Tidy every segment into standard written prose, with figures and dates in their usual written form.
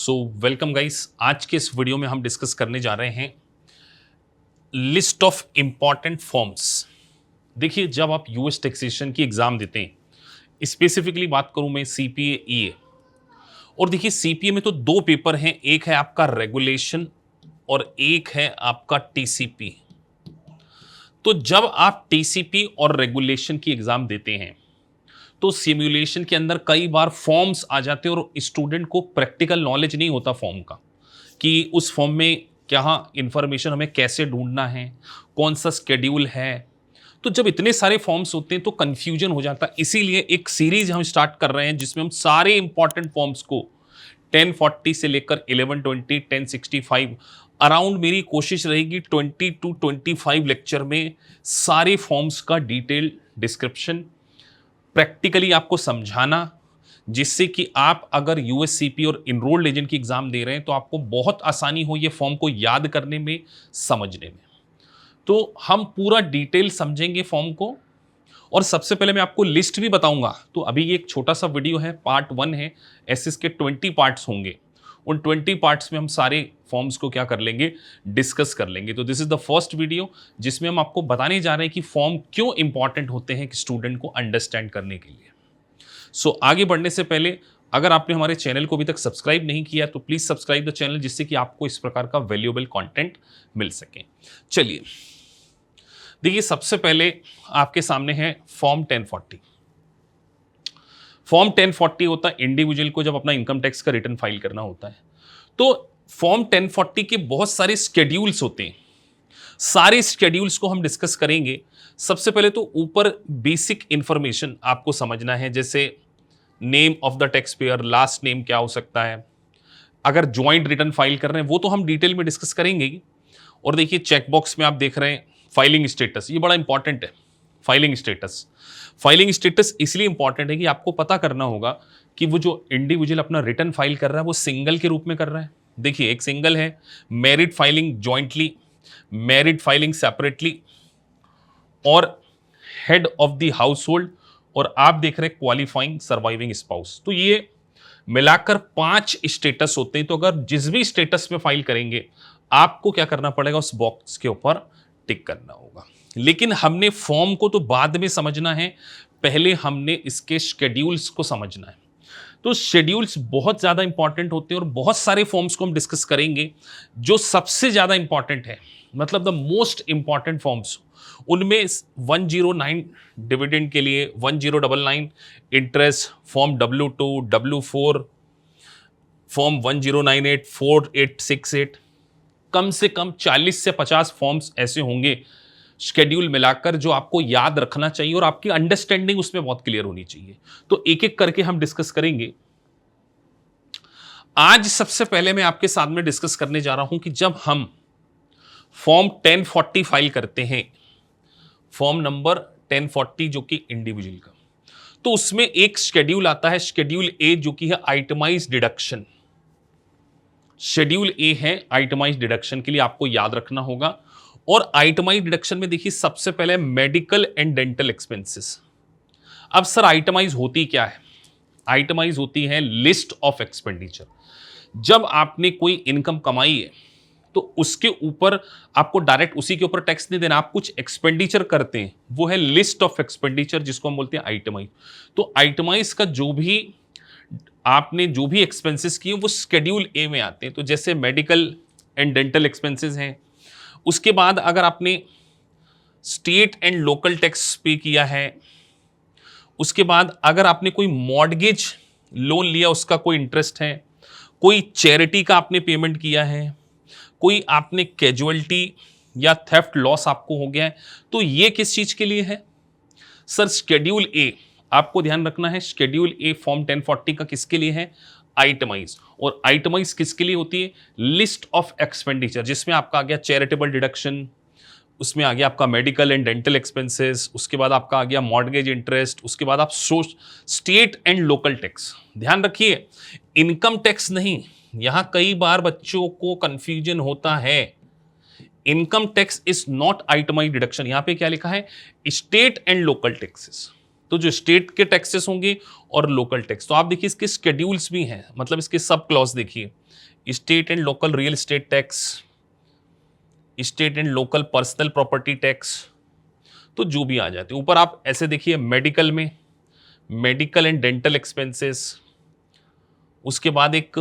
So welcome guys. आज के इस वीडियो में हम डिस्कस करने जा रहे हैं लिस्ट ऑफ इंपॉर्टेंट फॉर्म्स। देखिए, जब आप यूएस टैक्सेशन की एग्जाम देते हैं, स्पेसिफिकली बात करूं मैं सीपीए ईए, और देखिए सीपीए में तो दो पेपर हैं, एक है आपका रेगुलेशन और एक है आपका टीसीपी। तो जब आप टीसीपी और रेगुलेशन की एग्जाम देते हैं तो सिमुलेशन के अंदर कई बार फॉर्म्स आ जाते हैं और स्टूडेंट को प्रैक्टिकल नॉलेज नहीं होता फॉर्म का, कि उस फॉर्म में क्या इंफॉर्मेशन हमें कैसे ढूंढना है, कौन सा स्केड्यूल है। तो जब इतने सारे फॉर्म्स होते हैं तो कंफ्यूजन हो जाता है। इसीलिए एक सीरीज हम स्टार्ट कर रहे हैं जिसमें हम सारे इंपॉर्टेंट फॉर्म्स को 1040 से लेकर 1120 1065 अराउंड, मेरी कोशिश रहेगी 20 to 25 लेक्चर में सारे फॉर्म्स का डिटेल डिस्क्रिप्शन प्रैक्टिकली आपको समझाना, जिससे कि आप अगर यूएससीपी और इनरोल्ड एजेंट की एग्जाम दे रहे हैं तो आपको बहुत आसानी हो ये फॉर्म को याद करने में, समझने में। तो हम पूरा डिटेल समझेंगे फॉर्म को, और सबसे पहले मैं आपको लिस्ट भी बताऊंगा। तो अभी ये एक छोटा सा वीडियो है, पार्ट 1 है, एसएस के 20 पार्ट्स होंगे। उन 20 पार्ट्स में हम सारे फॉर्म्स को क्या कर लेंगे, डिस्कस कर लेंगे। तो this is the first video जिसमें हम आपको बताने जा रहे हैं कि फॉर्म क्यों इंपॉर्टेंट होते हैं कि स्टूडेंट को अंडरस्टैंड करने के लिए। सो आगे बढ़ने से पहले अगर आपने हमारे चैनल को अभी तक सब्सक्राइब नहीं किया तो प्लीज सब्सक्राइब द चैनल, जिससे कि आपको इस प्रकार का वैल्यूएबल कंटेंट मिल सके। चलिए देखिए, सबसे पहले आपके सामने है फॉर्म 1040। फॉर्म 1040 होता है इंडिविजुअल को जब अपना इनकम टैक्स का रिटर्न फाइल करना होता है। तो फॉर्म 1040 के बहुत सारे स्केड्यूल्स होते हैं, सारे स्केड्यूल्स को हम डिस्कस करेंगे। सबसे पहले तो ऊपर बेसिक इंफॉर्मेशन आपको समझना है, जैसे name of the tax payer, last name क्या हो सकता है, अगर ज्वाइंट रिटर्न फाइल कर रहे हैं वो तो हम डिटेल में डिस्कस करेंगे ही। और देखिए चेकबॉक्स में आप देख रहे हैं फाइलिंग स्टेटस, ये बड़ा इंपॉर्टेंट है। फाइलिंग स्टेटस इसलिए इंपॉर्टेंट है कि आपको पता करना होगा कि वो जो इंडिविजुअल अपना रिटर्न फाइल कर रहा है वो सिंगल के रूप में कर रहा है। देखिए, एक सिंगल है, married filing jointly, married filing separately, और head of the household, और आप देख रहे हैं क्वालिफाइंग सर्वाइविंग स्पाउस। तो ये मिलाकर 5 स्टेटस होते हैं। तो अगर जिस भी स्टेटस में फाइल करेंगे आपको क्या करना पड़ेगा, उस बॉक्स के ऊपर टिक करना होगा। लेकिन हमने फॉर्म को तो बाद में समझना है, पहले हमने इसके शेड्यूल्स को समझना है। तो शेड्यूल्स बहुत ज़्यादा इंपॉर्टेंट होते हैं और बहुत सारे फॉर्म्स को हम डिस्कस करेंगे। जो सबसे ज़्यादा इंपॉर्टेंट है, मतलब द मोस्ट इंपॉर्टेंट फॉर्म्स, उनमें 109 डिविडेंड के लिए, 1099 interest, form W2, W4, form 1098, 4868, कम से कम 40 से 50 फॉर्म्स ऐसे होंगे शेड्यूल मिलाकर जो आपको याद रखना चाहिए और आपकी अंडरस्टैंडिंग उसमें बहुत क्लियर होनी चाहिए। तो एक एक करके हम डिस्कस करेंगे। आज सबसे पहले मैं आपके साथ में डिस्कस करने जा रहा हूं कि जब हम फॉर्म 1040 फाइल करते हैं, फॉर्म नंबर 1040 जो कि इंडिविजुअल का, तो उसमें एक शेड्यूल आता है, शेड्यूल ए, जो कि है आइटमाइज डिडक्शन। शेड्यूल ए है आइटमाइज डिडक्शन के लिए, आपको याद रखना होगा। और आइटमाइज डिडक्शन में देखिए सबसे पहले मेडिकल एंड डेंटल एक्सपेंसेस। अब सर आइटमाइज होती क्या है? आइटमाइज होती है लिस्ट ऑफ एक्सपेंडिचर। जब आपने कोई इनकम कमाई है तो उसके ऊपर आपको डायरेक्ट उसी के ऊपर टैक्स नहीं देना, आप कुछ एक्सपेंडिचर करते हैं, वो है लिस्ट ऑफ एक्सपेंडिचर, जिसको हम बोलते हैं आइटमाइज। तो आइटमाइज का जो भी आपने जो भी एक्सपेंसेस किए वो शेड्यूल ए में आते हैं। तो जैसे मेडिकल एंड डेंटल एक्सपेंसेस हैं। उसके बाद अगर आपने स्टेट एंड लोकल टैक्स पे किया है, उसके बाद अगर आपने कोई मॉर्गेज लोन लिया उसका कोई इंटरेस्ट है, कोई चैरिटी का आपने पेमेंट किया है, कोई आपने कैजुअलिटी या थेफ्ट लॉस आपको हो गया है, तो ये किस चीज के लिए है सर? शेड्यूल ए। आपको ध्यान रखना है, शेड्यूल ए फॉर्म 1040 का किसके लिए है? आइटमाइज। और आइटमाइज किसके लिए होती है? लिस्ट ऑफ एक्सपेंडिचर, जिसमें आपका आ गया चैरिटेबल डिडक्शन, उसमें आ गया आपका मेडिकल एंड डेंटल एक्सपेंसेस, उसके बाद आपका आ गया मॉर्गेज इंटरेस्ट, उसके बाद आप स्टेट एंड लोकल टैक्स। ध्यान रखिए, इनकम टैक्स नहीं। यहां कई बार बच्चों को कंफ्यूजन होता है। Income tax is not itemised deduction. यहां पे क्या लिखा है? State and local taxes. तो जो स्टेट के टैक्सेस होंगे और लोकल टैक्स, तो आप देखिए इसके स्केड्यूल्स भी हैं, मतलब इसके सब क्लॉज देखिए, state and local real estate tax, state and local personal property tax, तो जो भी आ जाते हैं। ऊपर आप ऐसे देखिए मेडिकल में मेडिकल एंड डेंटल एक्सपेंसेस, उसके बाद एक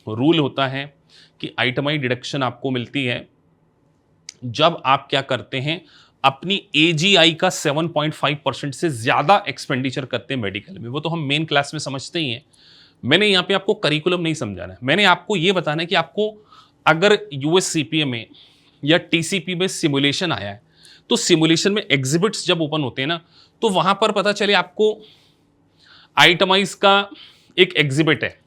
रूल होता है कि आइटमाइज डिडक्शन आपको मिलती है जब आप क्या करते हैं, अपनी एजीआई का 7.5% से ज्यादा एक्सपेंडिचर करते हैं मेडिकल में। वो तो हम मेन क्लास में समझते ही हैं, मैंने यहां पे आपको करिकुलम नहीं समझाना है, मैंने आपको ये बताना है कि आपको अगर यूएससीपीए में या टीसीपी में सिमुलेशन आया है, तो सिमुलेशन में एग्जिबिट्स जब ओपन होते हैं ना, तो वहां पर पता चले आपको आइटमाइज का एक एग्जिबिट है।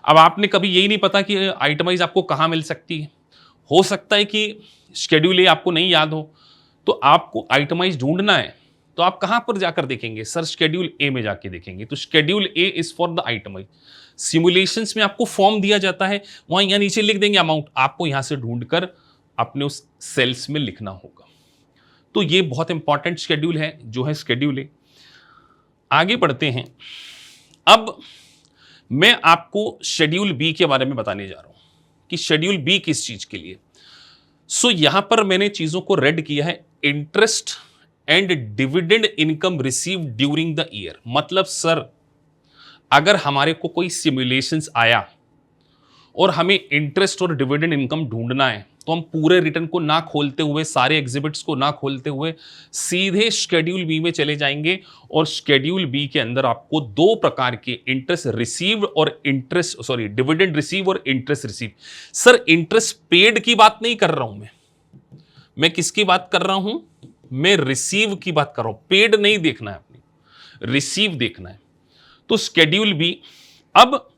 अब आपने कभी यही नहीं पता कि आइटमाइज आपको कहां मिल सकती है, हो सकता है कि शेड्यूल ए आपको नहीं याद हो, तो आपको आइटमाइज ढूंढना है, तो आप कहां पर जाकर देखेंगे, सर शेड्यूल ए में जाके देखेंगे। तो schedule A is for the itemised. Simulations में आपको फॉर्म दिया जाता है, वहां यहां नीचे लिख देंगे अमाउंट, आपको यहां से ढूंढकर अपने उस सेल्स में लिखना होगा। तो ये बहुत इंपॉर्टेंट शेड्यूल है जो है शेड्यूल ए। आगे बढ़ते हैं, अब मैं आपको शेड्यूल बी के बारे में बताने जा रहा हूं कि शेड्यूल बी किस चीज के लिए। सो यहां पर मैंने चीजों को रेड किया है, interest and dividend income receive during the year. मतलब सर अगर हमारे को कोई सिमुलेशंस आया और हमें इंटरेस्ट और डिविडेंड इनकम ढूंढना है, तो हम पूरे रिटर्न को ना खोलते हुए, सारे एग्जिबिट्स को ना खोलते हुए सीधे शेड्यूल बी में चले जाएंगे, और शेड्यूल बी के अंदर आपको दो प्रकार के इंटरेस्ट रिसीव्ड और डिविडेंड रिसीव और interest receive. Sir interest paid की बात नहीं कर रहा हूं मैं किसकी बात कर रहा हूं, मैं रिसीव की बात कर रहा हूं। पेड नहीं देखना है, अपनी रिसीव देखना है। तो शेड्यूल बी, अब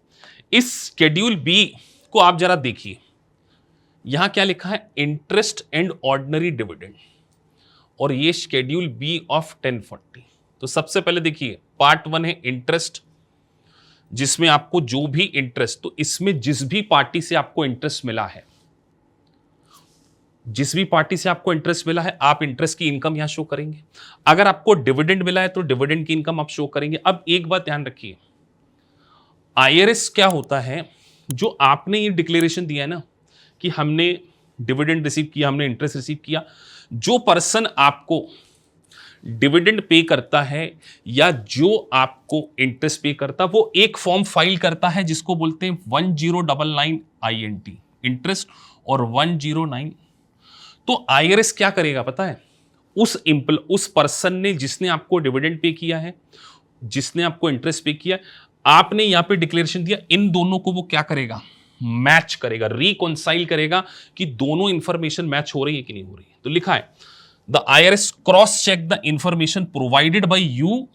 इस शेड्यूल बी को आप जरा देखिए, यहां क्या लिखा है, इंटरेस्ट एंड ऑर्डिनरी डिविडेंड, और ये शेड्यूल बी ऑफ 1040। तो सबसे पहले देखिए पार्ट 1 है इंटरेस्ट, जिसमें आपको जो भी इंटरेस्ट, तो इसमें जिस भी पार्टी से आपको इंटरेस्ट मिला है, जिस भी पार्टी से आपको इंटरेस्ट मिला है, आप इंटरेस्ट की इनकम यहां शो करेंगे। अगर आपको डिविडेंड मिला है तो डिविडेंड की इनकम आप शो करेंगे। अब एक बात ध्यान रखिए, आईआरएस क्या होता है, जो आपने ये डिक्लेरेशन दिया है ना कि हमने डिविडेंड रिसीव किया, हमने इंटरेस्ट रिसीव किया, जो पर्सन आपको डिविडेंड पे करता है या जो आपको इंटरेस्ट पे करता है, वो एक फॉर्म फाइल करता है जिसको बोलते हैं 1099 INT इंटरेस्ट और 109। तो आईआरएस क्या करेगा पता है, उस पर्सन ने जिसने आपको डिविडेंड पे किया है, जिसने आपको इंटरेस्ट पे किया, आपने यहां पे डिक्लेरेशन दिया, इन दोनों को वो क्या करेगा, मैच करेगा, रिकॉन्साइल करेगा कि दोनों इंफॉर्मेशन मैच हो रही है कि नहीं हो रही है। तो लिखा है the IRS cross check the information provided by you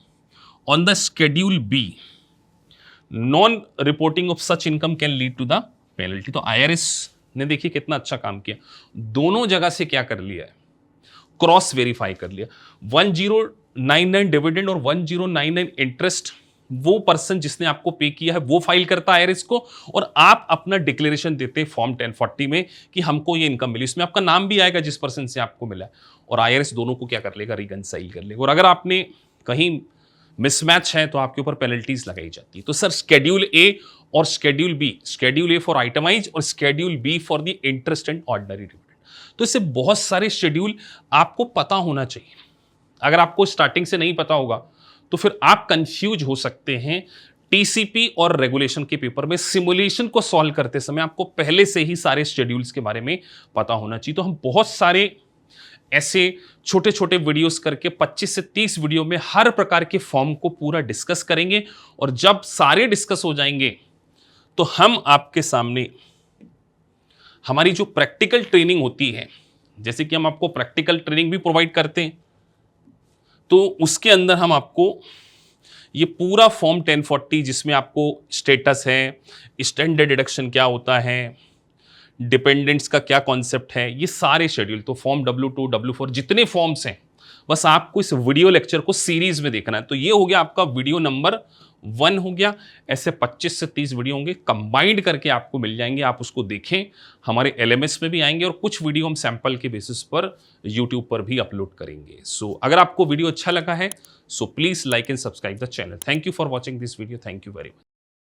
on the schedule B, non reporting of such income can lead to the penalty. तो आईआरएस ने देखिए कितना अच्छा काम किया, दोनों जगह से क्या कर लिया है, क्रॉस वेरीफाई कर लिया। 1099 डिविडेंड और 1099 इंटरेस्ट, वो पर्सन जिसने आपको पे किया है वो फाइल करता है आईआरएस को, और आप अपना डिक्लेरेशन देते हैं फॉर्म 1040 में कि हमको ये इनकम मिली, इसमें आपका नाम भी आएगा जिस पर्सन से आपको मिला, और आईआरएस दोनों को क्या कर लेगा, रिकंसाइल कर लेगा। और अगर आपने कहीं मिसमैच है तो आपके ऊपर पेनल्टीज लगाई जाती है। तो सर शेड्यूल ए और schedule B, schedule A for itemize और schedule B for the interest and ordinary dividend. तो इससे बहुत सारे शेड्यूल आपको पता होना चाहिए। अगर आपको स्टार्टिंग से नहीं पता होगा तो फिर आप कंफ्यूज हो सकते हैं। टीसीपी और रेगुलेशन के पेपर में सिमुलेशन को सॉल्व करते समय आपको पहले से ही सारे शेड्यूल्स के बारे में पता होना चाहिए। तो हम बहुत सारे ऐसे छोटे छोटे वीडियोस करके 25 से 30 वीडियो में हर प्रकार के फॉर्म को पूरा डिस्कस करेंगे, और जब सारे डिस्कस हो जाएंगे तो हम आपके सामने हमारी जो प्रैक्टिकल ट्रेनिंग होती है, जैसे कि हम आपको प्रैक्टिकल ट्रेनिंग भी प्रोवाइड करते हैं, तो उसके अंदर हम आपको ये पूरा फॉर्म 1040 जिसमें आपको स्टेटस है, स्टैंडर्ड डिडक्शन क्या होता है, डिपेंडेंट्स का क्या कॉन्सेप्ट है, ये सारे शेड्यूल, तो फॉर्म W2 W4 जितने फॉर्म्स हैं बस आपको इस वीडियो लेक्चर को सीरीज में देखना है। तो ये हो गया आपका वीडियो नंबर 1 हो गया। ऐसे 25 से 30 वीडियो होंगे, कंबाइंड करके आपको मिल जाएंगे, आप उसको देखें। हमारे LMS में भी आएंगे और कुछ वीडियो हम सैंपल के बेसिस पर यूट्यूब पर भी अपलोड करेंगे। सो अगर आपको वीडियो अच्छा लगा है, so please like and subscribe the channel. Thank you for watching this video. Thank you very much.